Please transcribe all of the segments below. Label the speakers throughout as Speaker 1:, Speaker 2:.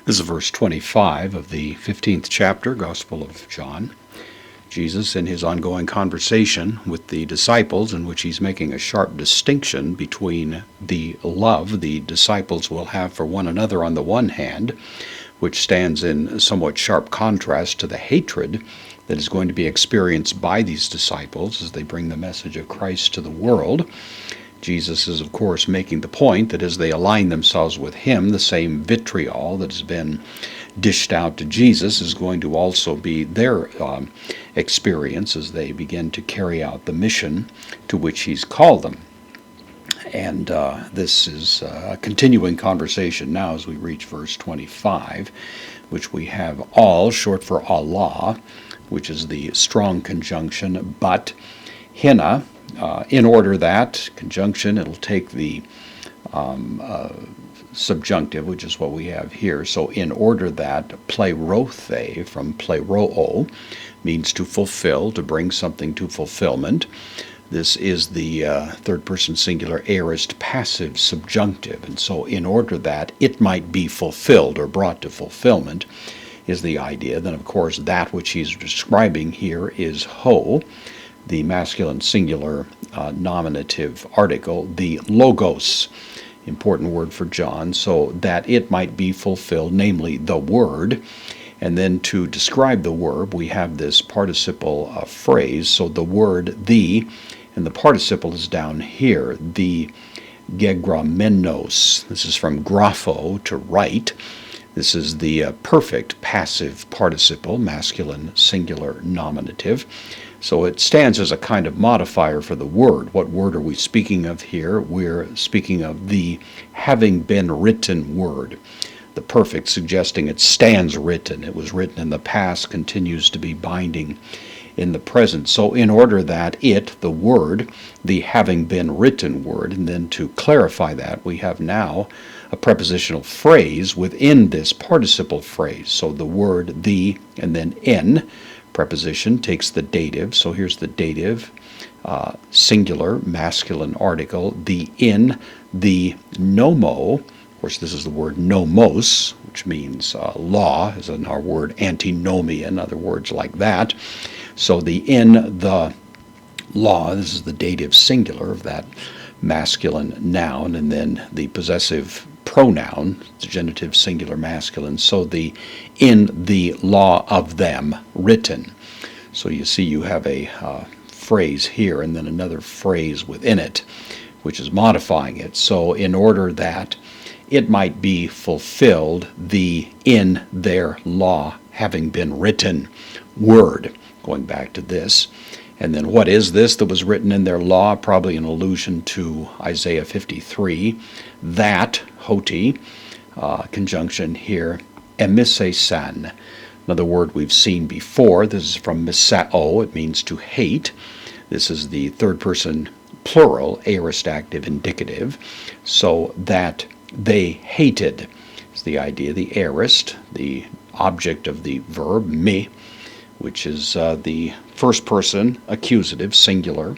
Speaker 1: This is verse 25 of the 15th chapter, Gospel of John. Jesus, in his ongoing conversation with the disciples, in which he's making a sharp distinction between the love the disciples will have for one another on the one hand, which stands in somewhat sharp contrast to the hatred that is going to be experienced by these disciples as they bring the message of Christ to the world. Jesus is, of course, making the point that as they align themselves with him, the same vitriol that has been dished out to Jesus is going to also be their experience as they begin to carry out the mission to which he's called them. And this is a continuing conversation now as we reach verse 25, which we have all, short for Allah, which is the strong conjunction, but hina, in order that, conjunction, it'll take the subjunctive, which is what we have here. So in order that, plerothe, from pleroo, means to fulfill, to bring something to fulfillment. This is the third-person singular aorist passive subjunctive. And so in order that it might be fulfilled or brought to fulfillment is the idea. Then, of course, that which he's describing here is ho, the masculine singular nominative article, the logos, important word for John, so that it might be fulfilled, namely the word. And then to describe the verb, we have this participle phrase, so the word, the, and the participle is down here, the gegramenos. This is from grapho, to write. This is the perfect passive participle, masculine singular nominative. So it stands as a kind of modifier for the word. What word are we speaking of here? We're speaking of the having been written word. The perfect suggesting it stands written. It was written in the past, continues to be binding in the present. So in order that it, the word, the having been written word, and then to clarify that, we have now a prepositional phrase within this participle phrase. So the word, the, and then in, preposition takes the dative. So here's the dative, singular, masculine article, the in, the nomo. Of course, this is the word nomos, which means law, as in our word antinomian, other words like that. So the in, the law, this is the dative singular of that masculine noun, and then the possessive pronoun, the genitive singular masculine, so the in the law of them written. So you see you have a phrase here and then another phrase within it, which is modifying it. So in order that it might be fulfilled, the in their law having been written word, going back to this. And then what is this that was written in their law? Probably an allusion to Isaiah 53. That, hoti, conjunction here, emisesan. Another word we've seen before. This is from misao. It means to hate. This is the third person plural, aorist active indicative. So that they hated is the idea. The aorist, the object of the verb, me, which is the first person accusative, singular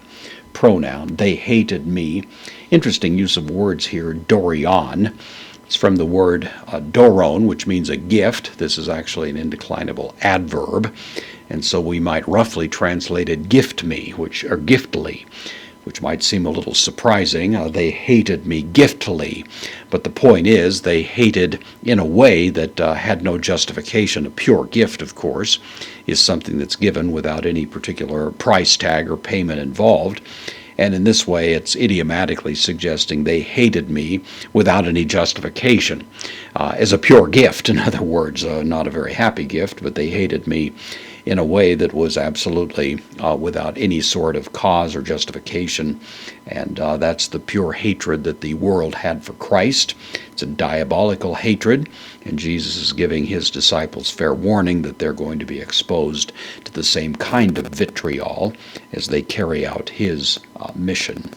Speaker 1: pronoun. They hated me. Interesting use of words here, dorion. It's from the word doron, which means a gift. This is actually an indeclinable adverb. And so we might roughly translate it gift me, or giftly, which might seem a little surprising. They hated me giftily. But the point is, they hated in a way that had no justification. A pure gift, of course, is something that's given without any particular price tag or payment involved. And in this way, it's idiomatically suggesting they hated me without any justification. As a pure gift, in other words, not a very happy gift, but they hated me in a way that was absolutely without any sort of cause or justification. And that's the pure hatred that the world had for Christ. It's a diabolical hatred, and Jesus is giving his disciples fair warning that they're going to be exposed to the same kind of vitriol as they carry out his mission.